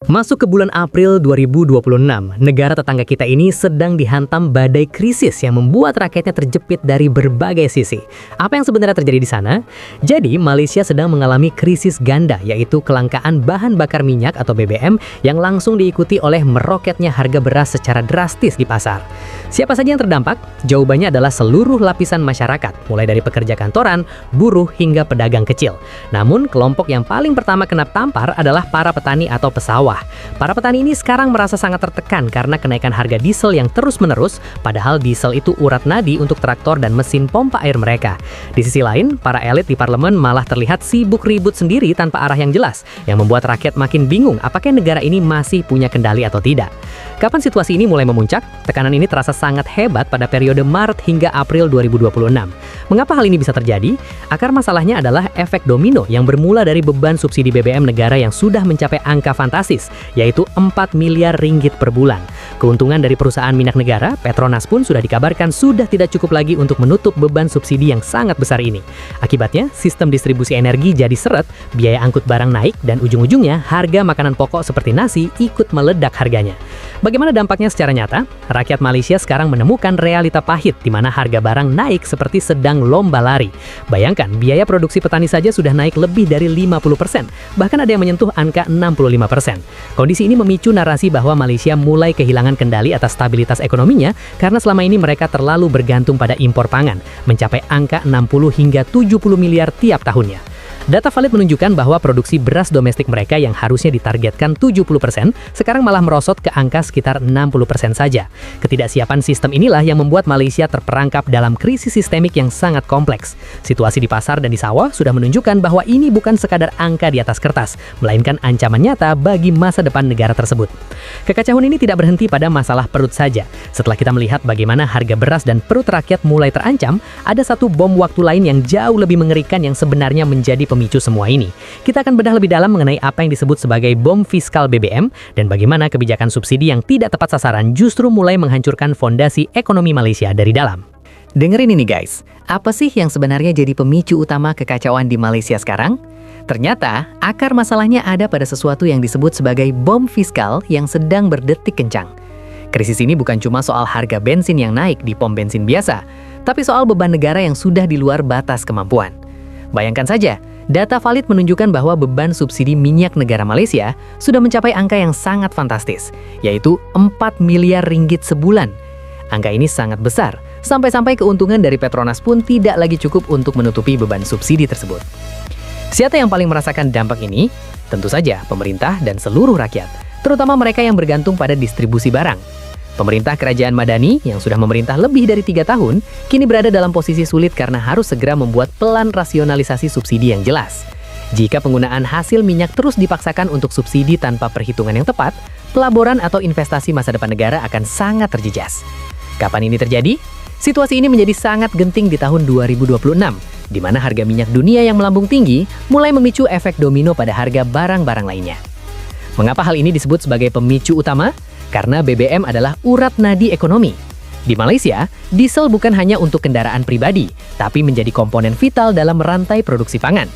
Masuk ke bulan April 2026, negara tetangga kita ini sedang dihantam badai krisis yang membuat rakyatnya terjepit dari berbagai sisi. Apa yang sebenarnya terjadi di sana? Jadi, Malaysia sedang mengalami krisis ganda, yaitu kelangkaan bahan bakar minyak atau BBM yang langsung diikuti oleh meroketnya harga beras secara drastis di pasar. Siapa saja yang terdampak? Jawabannya adalah seluruh lapisan masyarakat, mulai dari pekerja kantoran, buruh, hingga pedagang kecil. Namun, kelompok yang paling pertama kena tampar adalah para petani atau pesawah. Para petani ini sekarang merasa sangat tertekan karena kenaikan harga diesel yang terus-menerus, padahal diesel itu urat nadi untuk traktor dan mesin pompa air mereka. Di sisi lain, para elit di parlemen malah terlihat sibuk ribut sendiri tanpa arah yang jelas, yang membuat rakyat makin bingung apakah negara ini masih punya kendali atau tidak. Kapan situasi ini mulai memuncak? Tekanan ini terasa sangat hebat pada periode Maret hingga April 2026. Mengapa hal ini bisa terjadi? Akar masalahnya adalah efek domino yang bermula dari beban subsidi BBM negara yang sudah mencapai angka fantastis, yaitu 4 miliar ringgit per bulan. Keuntungan dari perusahaan minyak negara, Petronas pun sudah dikabarkan sudah tidak cukup lagi untuk menutup beban subsidi yang sangat besar ini. Akibatnya, sistem distribusi energi jadi seret, biaya angkut barang naik, dan ujung-ujungnya harga makanan pokok seperti nasi ikut meledak harganya. Bagaimana dampaknya secara nyata? Rakyat Malaysia sekarang menemukan realita pahit di mana harga barang naik seperti sedang lomba lari. Bayangkan, biaya produksi petani saja sudah naik lebih dari 50%, bahkan ada yang menyentuh angka 65%. Kondisi ini memicu narasi bahwa Malaysia mulai kehilangan kendali atas stabilitas ekonominya karena selama ini mereka terlalu bergantung pada impor pangan, mencapai angka 60 hingga 70 miliar tiap tahunnya. Data valid menunjukkan bahwa produksi beras domestik mereka yang harusnya ditargetkan 70%, sekarang malah merosot ke angka sekitar 60% saja. Ketidaksiapan sistem inilah yang membuat Malaysia terperangkap dalam krisis sistemik yang sangat kompleks. Situasi di pasar dan di sawah sudah menunjukkan bahwa ini bukan sekadar angka di atas kertas, melainkan ancaman nyata bagi masa depan negara tersebut. Kekacauan ini tidak berhenti pada masalah perut saja. Setelah kita melihat bagaimana harga beras dan perut rakyat mulai terancam, ada satu bom waktu lain yang jauh lebih mengerikan yang sebenarnya menjadi pemicu semua ini. Kita akan bedah lebih dalam mengenai apa yang disebut sebagai bom fiskal BBM dan bagaimana kebijakan subsidi yang tidak tepat sasaran justru mulai menghancurkan fondasi ekonomi Malaysia dari dalam. Dengerin ini guys, apa sih yang sebenarnya jadi pemicu utama kekacauan di Malaysia sekarang? Ternyata, akar masalahnya ada pada sesuatu yang disebut sebagai bom fiskal yang sedang berdetik kencang. Krisis ini bukan cuma soal harga bensin yang naik di pom bensin biasa, tapi soal beban negara yang sudah di luar batas kemampuan. Bayangkan saja, data valid menunjukkan bahwa beban subsidi minyak negara Malaysia sudah mencapai angka yang sangat fantastis, yaitu 4 miliar ringgit sebulan. Angka ini sangat besar, sampai-sampai keuntungan dari Petronas pun tidak lagi cukup untuk menutupi beban subsidi tersebut. Siapa yang paling merasakan dampak ini? Tentu saja pemerintah dan seluruh rakyat, terutama mereka yang bergantung pada distribusi barang. Pemerintah Kerajaan Madani yang sudah memerintah lebih dari 3 tahun, kini berada dalam posisi sulit karena harus segera membuat pelan rasionalisasi subsidi yang jelas. Jika penggunaan hasil minyak terus dipaksakan untuk subsidi tanpa perhitungan yang tepat, pelaburan atau investasi masa depan negara akan sangat terjejas. Kapan ini terjadi? Situasi ini menjadi sangat genting di tahun 2026, di mana harga minyak dunia yang melambung tinggi mulai memicu efek domino pada harga barang-barang lainnya. Mengapa hal ini disebut sebagai pemicu utama? Karena BBM adalah urat nadi ekonomi. Di Malaysia, diesel bukan hanya untuk kendaraan pribadi, tapi menjadi komponen vital dalam rantai produksi pangan.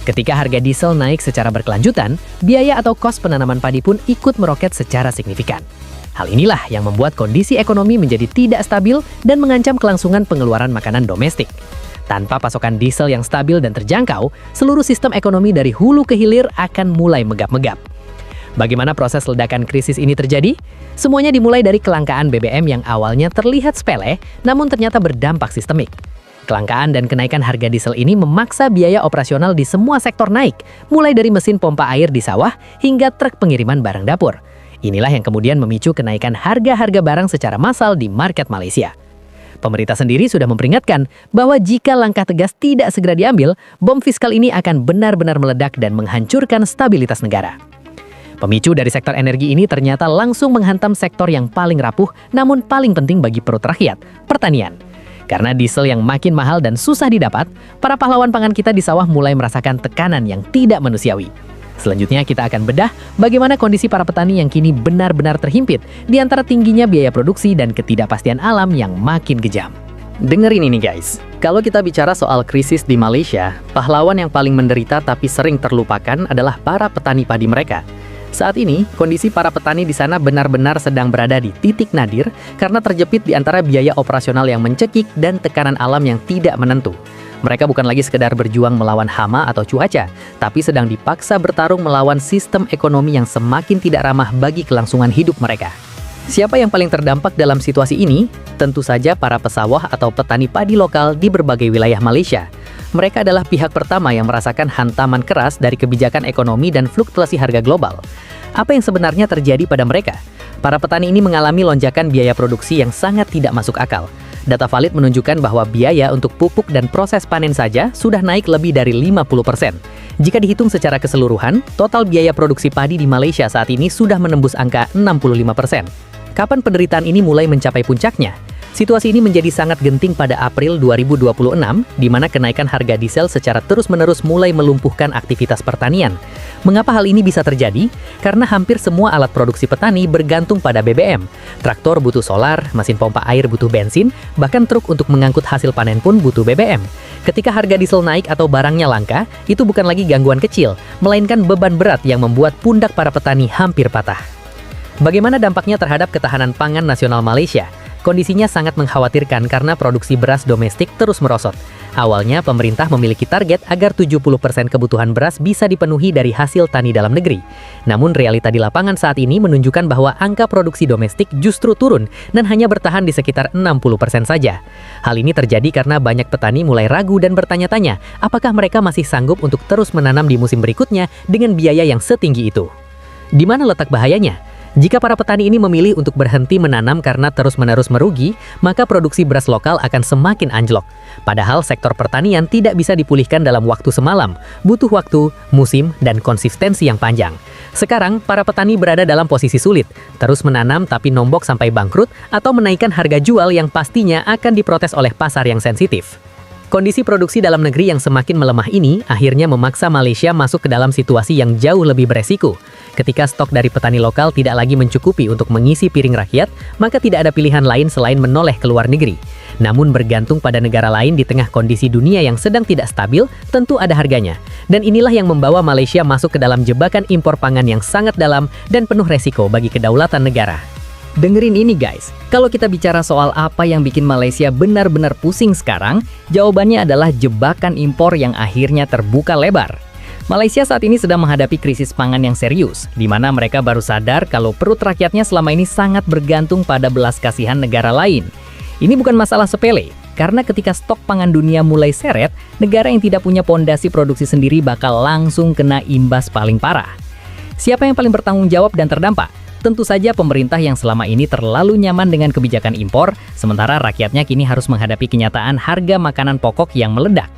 Ketika harga diesel naik secara berkelanjutan, biaya atau kos penanaman padi pun ikut meroket secara signifikan. Hal inilah yang membuat kondisi ekonomi menjadi tidak stabil dan mengancam kelangsungan pengeluaran makanan domestik. Tanpa pasokan diesel yang stabil dan terjangkau, seluruh sistem ekonomi dari hulu ke hilir akan mulai megap-megap. Bagaimana proses ledakan krisis ini terjadi? Semuanya dimulai dari kelangkaan BBM yang awalnya terlihat sepele, namun ternyata berdampak sistemik. Kelangkaan dan kenaikan harga diesel ini memaksa biaya operasional di semua sektor naik, mulai dari mesin pompa air di sawah hingga truk pengiriman barang dapur. Inilah yang kemudian memicu kenaikan harga-harga barang secara massal di market Malaysia. Pemerintah sendiri sudah memperingatkan bahwa jika langkah tegas tidak segera diambil, bom fiskal ini akan benar-benar meledak dan menghancurkan stabilitas negara. Pemicu dari sektor energi ini ternyata langsung menghantam sektor yang paling rapuh namun paling penting bagi perut rakyat, pertanian. Karena diesel yang makin mahal dan susah didapat, para pahlawan pangan kita di sawah mulai merasakan tekanan yang tidak manusiawi. Selanjutnya kita akan bedah bagaimana kondisi para petani yang kini benar-benar terhimpit di antara tingginya biaya produksi dan ketidakpastian alam yang makin kejam. Dengerin ini guys, kalau kita bicara soal krisis di Malaysia, pahlawan yang paling menderita tapi sering terlupakan adalah para petani padi mereka. Saat ini, kondisi para petani di sana benar-benar sedang berada di titik nadir karena terjepit di antara biaya operasional yang mencekik dan tekanan alam yang tidak menentu. Mereka bukan lagi sekedar berjuang melawan hama atau cuaca, tapi sedang dipaksa bertarung melawan sistem ekonomi yang semakin tidak ramah bagi kelangsungan hidup mereka. Siapa yang paling terdampak dalam situasi ini? Tentu saja para pesawah atau petani padi lokal di berbagai wilayah Malaysia. Mereka adalah pihak pertama yang merasakan hantaman keras dari kebijakan ekonomi dan fluktuasi harga global. Apa yang sebenarnya terjadi pada mereka? Para petani ini mengalami lonjakan biaya produksi yang sangat tidak masuk akal. Data valid menunjukkan bahwa biaya untuk pupuk dan proses panen saja sudah naik lebih dari 50%. Jika dihitung secara keseluruhan, total biaya produksi padi di Malaysia saat ini sudah menembus angka 65%. Kapan penderitaan ini mulai mencapai puncaknya? Situasi ini menjadi sangat genting pada April 2026, di mana kenaikan harga diesel secara terus-menerus mulai melumpuhkan aktivitas pertanian. Mengapa hal ini bisa terjadi? Karena hampir semua alat produksi petani bergantung pada BBM. Traktor butuh solar, mesin pompa air butuh bensin, bahkan truk untuk mengangkut hasil panen pun butuh BBM. Ketika harga diesel naik atau barangnya langka, itu bukan lagi gangguan kecil, melainkan beban berat yang membuat pundak para petani hampir patah. Bagaimana dampaknya terhadap ketahanan pangan nasional Malaysia? Kondisinya sangat mengkhawatirkan karena produksi beras domestik terus merosot. Awalnya, pemerintah memiliki target agar 70% kebutuhan beras bisa dipenuhi dari hasil tani dalam negeri. Namun, realita di lapangan saat ini menunjukkan bahwa angka produksi domestik justru turun dan hanya bertahan di sekitar 60% saja. Hal ini terjadi karena banyak petani mulai ragu dan bertanya-tanya apakah mereka masih sanggup untuk terus menanam di musim berikutnya dengan biaya yang setinggi itu. Di mana letak bahayanya? Jika para petani ini memilih untuk berhenti menanam karena terus-menerus merugi, maka produksi beras lokal akan semakin anjlok. Padahal sektor pertanian tidak bisa dipulihkan dalam waktu semalam, butuh waktu, musim, dan konsistensi yang panjang. Sekarang, para petani berada dalam posisi sulit, terus menanam tapi nombok sampai bangkrut atau menaikkan harga jual yang pastinya akan diprotes oleh pasar yang sensitif. Kondisi produksi dalam negeri yang semakin melemah ini akhirnya memaksa Malaysia masuk ke dalam situasi yang jauh lebih beresiko. Ketika stok dari petani lokal tidak lagi mencukupi untuk mengisi piring rakyat, maka tidak ada pilihan lain selain menoleh ke luar negeri. Namun bergantung pada negara lain di tengah kondisi dunia yang sedang tidak stabil, tentu ada harganya. Dan inilah yang membawa Malaysia masuk ke dalam jebakan impor pangan yang sangat dalam dan penuh resiko bagi kedaulatan negara. Dengerin ini guys, kalau kita bicara soal apa yang bikin Malaysia benar-benar pusing sekarang, jawabannya adalah jebakan impor yang akhirnya terbuka lebar. Malaysia saat ini sedang menghadapi krisis pangan yang serius, di mana mereka baru sadar kalau perut rakyatnya selama ini sangat bergantung pada belas kasihan negara lain. Ini bukan masalah sepele, karena ketika stok pangan dunia mulai seret, negara yang tidak punya pondasi produksi sendiri bakal langsung kena imbas paling parah. Siapa yang paling bertanggung jawab dan terdampak? Tentu saja pemerintah yang selama ini terlalu nyaman dengan kebijakan impor, sementara rakyatnya kini harus menghadapi kenyataan harga makanan pokok yang meledak.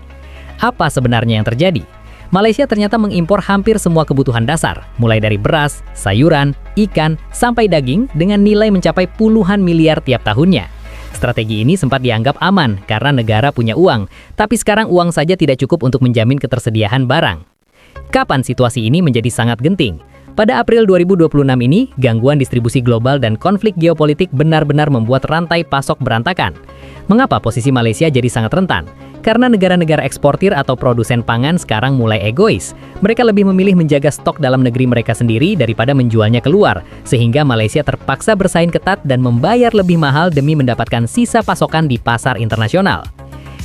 Apa sebenarnya yang terjadi? Malaysia ternyata mengimpor hampir semua kebutuhan dasar, mulai dari beras, sayuran, ikan, sampai daging dengan nilai mencapai puluhan miliar tiap tahunnya. Strategi ini sempat dianggap aman karena negara punya uang, tapi sekarang uang saja tidak cukup untuk menjamin ketersediaan barang. Kapan situasi ini menjadi sangat genting? Pada April 2026 ini, gangguan distribusi global dan konflik geopolitik benar-benar membuat rantai pasok berantakan. Mengapa posisi Malaysia jadi sangat rentan? Karena negara-negara eksportir atau produsen pangan sekarang mulai egois. Mereka lebih memilih menjaga stok dalam negeri mereka sendiri daripada menjualnya keluar, sehingga Malaysia terpaksa bersaing ketat dan membayar lebih mahal demi mendapatkan sisa pasokan di pasar internasional.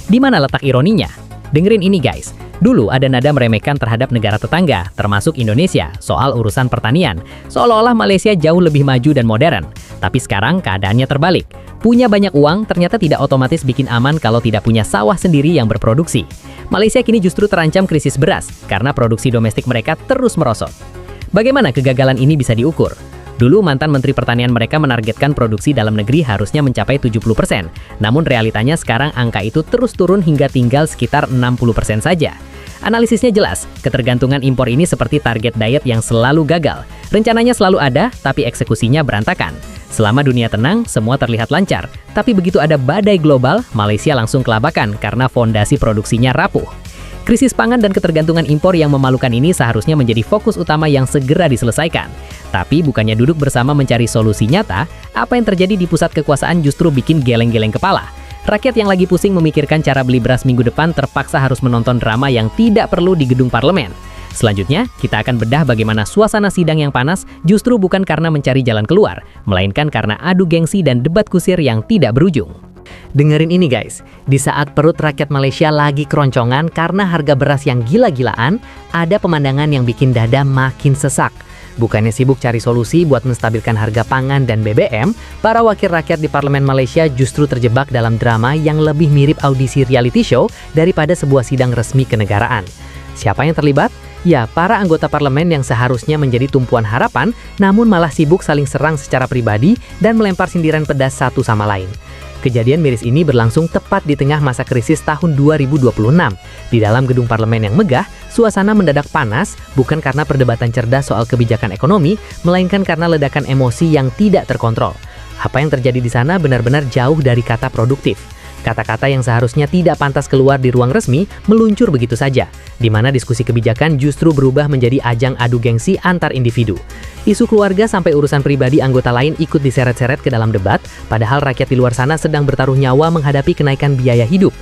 Di mana letak ironinya? Dengerin ini guys. Dulu ada nada meremehkan terhadap negara tetangga, termasuk Indonesia, soal urusan pertanian. Seolah-olah Malaysia jauh lebih maju dan modern. Tapi sekarang keadaannya terbalik. Punya banyak uang ternyata tidak otomatis bikin aman kalau tidak punya sawah sendiri yang berproduksi. Malaysia kini justru terancam krisis beras, karena produksi domestik mereka terus merosot. Bagaimana kegagalan ini bisa diukur? Dulu mantan Menteri Pertanian mereka menargetkan produksi dalam negeri harusnya mencapai 70%. Namun realitanya sekarang angka itu terus turun hingga tinggal sekitar 60% saja. Analisisnya jelas, ketergantungan impor ini seperti target diet yang selalu gagal. Rencananya selalu ada, tapi eksekusinya berantakan. Selama dunia tenang, semua terlihat lancar. Tapi begitu ada badai global, Malaysia langsung kelabakan karena fondasi produksinya rapuh. Krisis pangan dan ketergantungan impor yang memalukan ini seharusnya menjadi fokus utama yang segera diselesaikan. Tapi bukannya duduk bersama mencari solusi nyata, apa yang terjadi di pusat kekuasaan justru bikin geleng-geleng kepala. Rakyat yang lagi pusing memikirkan cara beli beras minggu depan terpaksa harus menonton drama yang tidak perlu di gedung parlemen. Selanjutnya, kita akan bedah bagaimana suasana sidang yang panas justru bukan karena mencari jalan keluar, melainkan karena adu gengsi dan debat kusir yang tidak berujung. Dengerin ini guys, di saat perut rakyat Malaysia lagi keroncongan karena harga beras yang gila-gilaan, ada pemandangan yang bikin dada makin sesak. Bukannya sibuk cari solusi buat menstabilkan harga pangan dan BBM, para wakil rakyat di Parlemen Malaysia justru terjebak dalam drama yang lebih mirip audisi reality show daripada sebuah sidang resmi kenegaraan. Siapa yang terlibat? Ya, para anggota parlemen yang seharusnya menjadi tumpuan harapan, namun malah sibuk saling serang secara pribadi dan melempar sindiran pedas satu sama lain. Kejadian miris ini berlangsung tepat di tengah masa krisis tahun 2026. Di dalam gedung parlemen yang megah, suasana mendadak panas bukan karena perdebatan cerdas soal kebijakan ekonomi, melainkan karena ledakan emosi yang tidak terkontrol. Apa yang terjadi di sana benar-benar jauh dari kata produktif. Kata-kata yang seharusnya tidak pantas keluar di ruang resmi meluncur begitu saja, di mana diskusi kebijakan justru berubah menjadi ajang adu gengsi antar individu. Isu keluarga sampai urusan pribadi anggota lain ikut diseret-seret ke dalam debat, padahal rakyat di luar sana sedang bertaruh nyawa menghadapi kenaikan biaya hidup.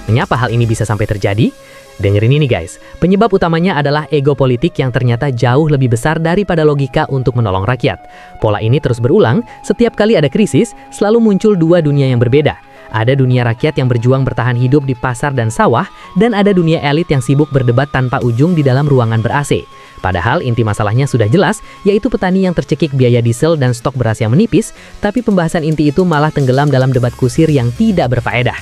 Mengapa hal ini bisa sampai terjadi? Dengerin ini guys, penyebab utamanya adalah ego politik yang ternyata jauh lebih besar daripada logika untuk menolong rakyat. Pola ini terus berulang, setiap kali ada krisis, selalu muncul dua dunia yang berbeda. Ada dunia rakyat yang berjuang bertahan hidup di pasar dan sawah, dan ada dunia elit yang sibuk berdebat tanpa ujung di dalam ruangan ber-AC. Padahal inti masalahnya sudah jelas, yaitu petani yang tercekik biaya diesel dan stok beras yang menipis, tapi pembahasan inti itu malah tenggelam dalam debat kusir yang tidak berfaedah.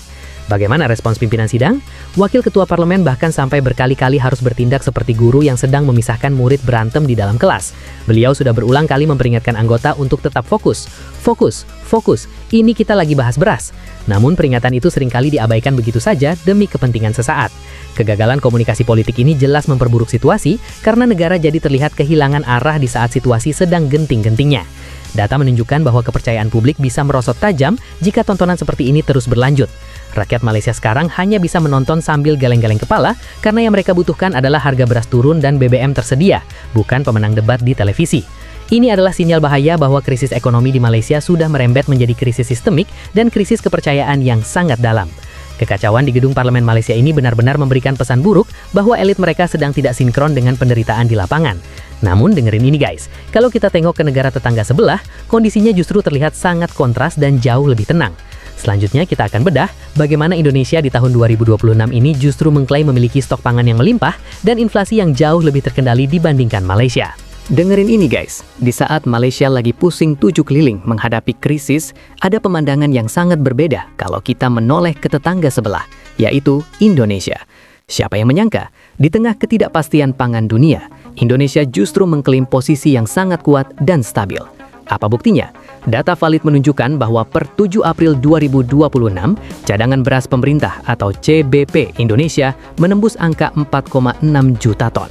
Bagaimana respons pimpinan sidang? Wakil ketua parlemen bahkan sampai berkali-kali harus bertindak seperti guru yang sedang memisahkan murid berantem di dalam kelas. Beliau sudah berulang kali memperingatkan anggota untuk tetap fokus. Fokus, fokus, ini kita lagi bahas beras. Namun peringatan itu seringkali diabaikan begitu saja demi kepentingan sesaat. Kegagalan komunikasi politik ini jelas memperburuk situasi karena negara jadi terlihat kehilangan arah di saat situasi sedang genting-gentingnya. Data menunjukkan bahwa kepercayaan publik bisa merosot tajam jika tontonan seperti ini terus berlanjut. Rakyat Malaysia sekarang hanya bisa menonton sambil geleng-geleng kepala karena yang mereka butuhkan adalah harga beras turun dan BBM tersedia, bukan pemenang debat di televisi. Ini adalah sinyal bahaya bahwa krisis ekonomi di Malaysia sudah merembet menjadi krisis sistemik dan krisis kepercayaan yang sangat dalam. Kekacauan di gedung parlemen Malaysia ini benar-benar memberikan pesan buruk bahwa elit mereka sedang tidak sinkron dengan penderitaan di lapangan. Namun dengerin ini guys, kalau kita tengok ke negara tetangga sebelah, kondisinya justru terlihat sangat kontras dan jauh lebih tenang. Selanjutnya kita akan bedah bagaimana Indonesia di tahun 2026 ini justru mengklaim memiliki stok pangan yang melimpah dan inflasi yang jauh lebih terkendali dibandingkan Malaysia. Dengerin ini guys, di saat Malaysia lagi pusing tujuh keliling menghadapi krisis, ada pemandangan yang sangat berbeda kalau kita menoleh ke tetangga sebelah, yaitu Indonesia. Siapa yang menyangka, di tengah ketidakpastian pangan dunia, Indonesia justru mengklaim posisi yang sangat kuat dan stabil. Apa buktinya? Data valid menunjukkan bahwa per 7 April 2026, cadangan beras pemerintah atau CBP Indonesia menembus angka 4,6 juta ton.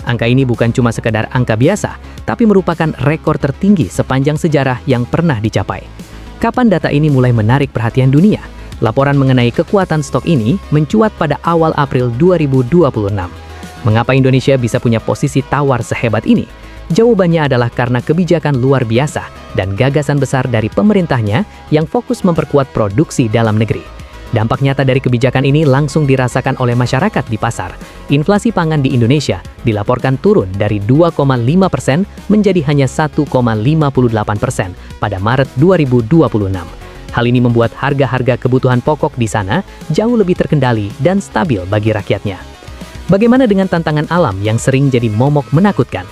Angka ini bukan cuma sekedar angka biasa, tapi merupakan rekor tertinggi sepanjang sejarah yang pernah dicapai. Kapan data ini mulai menarik perhatian dunia? Laporan mengenai kekuatan stok ini mencuat pada awal April 2026. Mengapa Indonesia bisa punya posisi tawar sehebat ini? Jawabannya adalah karena kebijakan luar biasa dan gagasan besar dari pemerintahnya yang fokus memperkuat produksi dalam negeri. Dampak nyata dari kebijakan ini langsung dirasakan oleh masyarakat di pasar. Inflasi pangan di Indonesia dilaporkan turun dari 2,5% menjadi hanya 1,58% pada Maret 2026. Hal ini membuat harga-harga kebutuhan pokok di sana jauh lebih terkendali dan stabil bagi rakyatnya. Bagaimana dengan tantangan alam yang sering jadi momok menakutkan?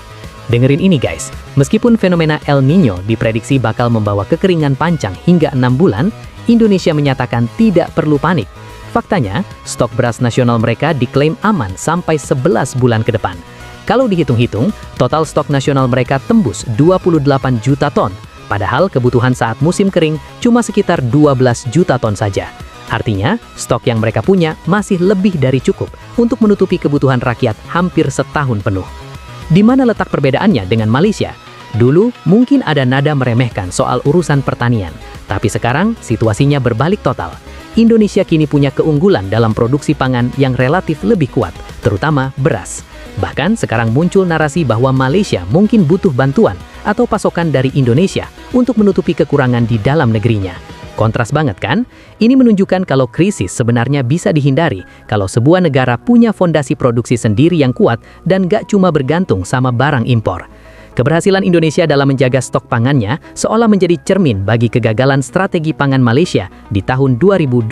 Dengerin ini guys, meskipun fenomena El Niño diprediksi bakal membawa kekeringan panjang hingga 6 bulan, Indonesia menyatakan tidak perlu panik. Faktanya, stok beras nasional mereka diklaim aman sampai 11 bulan ke depan. Kalau dihitung-hitung, total stok nasional mereka tembus 28 juta ton, padahal kebutuhan saat musim kering cuma sekitar 12 juta ton saja. Artinya, stok yang mereka punya masih lebih dari cukup untuk menutupi kebutuhan rakyat hampir setahun penuh. Di mana letak perbedaannya dengan Malaysia? Dulu mungkin ada nada meremehkan soal urusan pertanian, tapi sekarang situasinya berbalik total. Indonesia kini punya keunggulan dalam produksi pangan yang relatif lebih kuat, terutama beras. Bahkan sekarang muncul narasi bahwa Malaysia mungkin butuh bantuan atau pasokan dari Indonesia untuk menutupi kekurangan di dalam negerinya. Kontras banget kan? Ini menunjukkan kalau krisis sebenarnya bisa dihindari kalau sebuah negara punya fondasi produksi sendiri yang kuat dan gak cuma bergantung sama barang impor. Keberhasilan Indonesia dalam menjaga stok pangannya seolah menjadi cermin bagi kegagalan strategi pangan Malaysia di tahun 2026.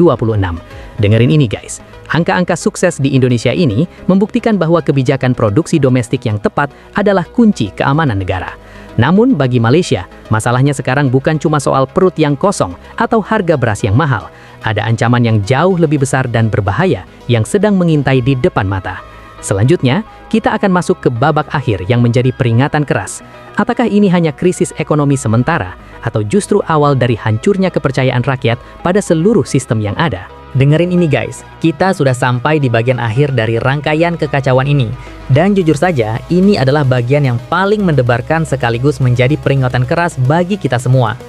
Dengerin ini guys, angka-angka sukses di Indonesia ini membuktikan bahwa kebijakan produksi domestik yang tepat adalah kunci keamanan negara. Namun bagi Malaysia, masalahnya sekarang bukan cuma soal perut yang kosong atau harga beras yang mahal. Ada ancaman yang jauh lebih besar dan berbahaya yang sedang mengintai di depan mata. Selanjutnya, kita akan masuk ke babak akhir yang menjadi peringatan keras. Apakah ini hanya krisis ekonomi sementara atau justru awal dari hancurnya kepercayaan rakyat pada seluruh sistem yang ada? Dengerin ini guys, kita sudah sampai di bagian akhir dari rangkaian kekacauan ini. Dan jujur saja, ini adalah bagian yang paling mendebarkan sekaligus menjadi peringatan keras bagi kita semua.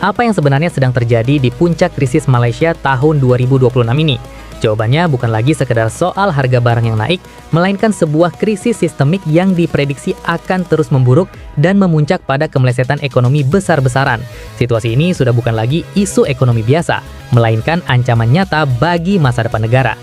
Apa yang sebenarnya sedang terjadi di puncak krisis Malaysia tahun 2026 ini? Jawabannya bukan lagi sekedar soal harga barang yang naik, melainkan sebuah krisis sistemik yang diprediksi akan terus memburuk dan memuncak pada kemelesetan ekonomi besar-besaran. Situasi ini sudah bukan lagi isu ekonomi biasa, melainkan ancaman nyata bagi masa depan negara.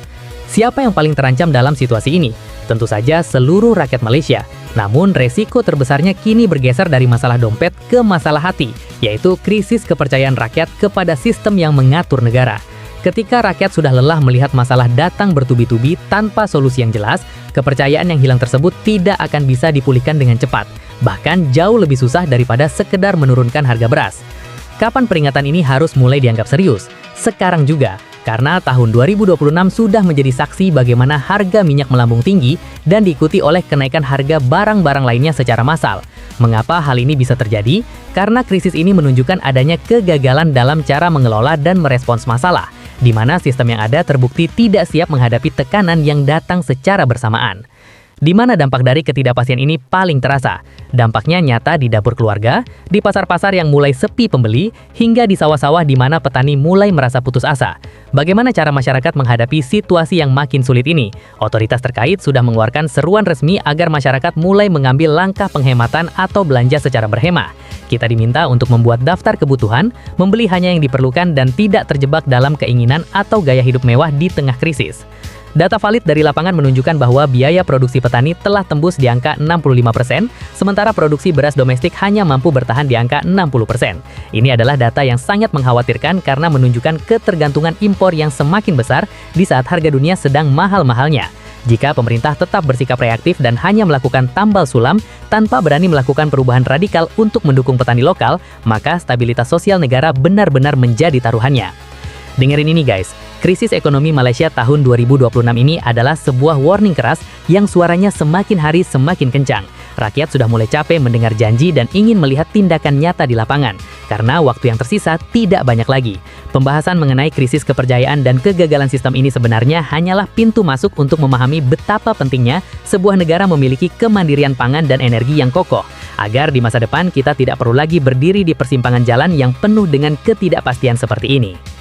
Siapa yang paling terancam dalam situasi ini? Tentu saja seluruh rakyat Malaysia. Namun resiko terbesarnya kini bergeser dari masalah dompet ke masalah hati, yaitu krisis kepercayaan rakyat kepada sistem yang mengatur negara. Ketika rakyat sudah lelah melihat masalah datang bertubi-tubi tanpa solusi yang jelas, kepercayaan yang hilang tersebut tidak akan bisa dipulihkan dengan cepat, bahkan jauh lebih susah daripada sekedar menurunkan harga beras. Kapan peringatan ini harus mulai dianggap serius? Sekarang juga, karena tahun 2026 sudah menjadi saksi bagaimana harga minyak melambung tinggi dan diikuti oleh kenaikan harga barang-barang lainnya secara massal. Mengapa hal ini bisa terjadi? Karena krisis ini menunjukkan adanya kegagalan dalam cara mengelola dan merespons masalah, di mana sistem yang ada terbukti tidak siap menghadapi tekanan yang datang secara bersamaan. Di mana dampak dari ketidakpastian ini paling terasa? Dampaknya nyata di dapur keluarga, di pasar-pasar yang mulai sepi pembeli, hingga di sawah-sawah di mana petani mulai merasa putus asa. Bagaimana cara masyarakat menghadapi situasi yang makin sulit ini? Otoritas terkait sudah mengeluarkan seruan resmi agar masyarakat mulai mengambil langkah penghematan atau belanja secara berhemah. Kita diminta untuk membuat daftar kebutuhan, membeli hanya yang diperlukan dan tidak terjebak dalam keinginan atau gaya hidup mewah di tengah krisis. Data valid dari lapangan menunjukkan bahwa biaya produksi petani telah tembus di angka 65%, sementara produksi beras domestik hanya mampu bertahan di angka 60%. Ini adalah data yang sangat mengkhawatirkan karena menunjukkan ketergantungan impor yang semakin besar di saat harga dunia sedang mahal-mahalnya. Jika pemerintah tetap bersikap reaktif dan hanya melakukan tambal sulam tanpa berani melakukan perubahan radikal untuk mendukung petani lokal, maka stabilitas sosial negara benar-benar menjadi taruhannya. Dengerin ini guys, krisis ekonomi Malaysia tahun 2026 ini adalah sebuah warning keras yang suaranya semakin hari semakin kencang. Rakyat sudah mulai capek mendengar janji dan ingin melihat tindakan nyata di lapangan, karena waktu yang tersisa tidak banyak lagi. Pembahasan mengenai krisis kepercayaan dan kegagalan sistem ini sebenarnya hanyalah pintu masuk untuk memahami betapa pentingnya sebuah negara memiliki kemandirian pangan dan energi yang kokoh, agar di masa depan kita tidak perlu lagi berdiri di persimpangan jalan yang penuh dengan ketidakpastian seperti ini.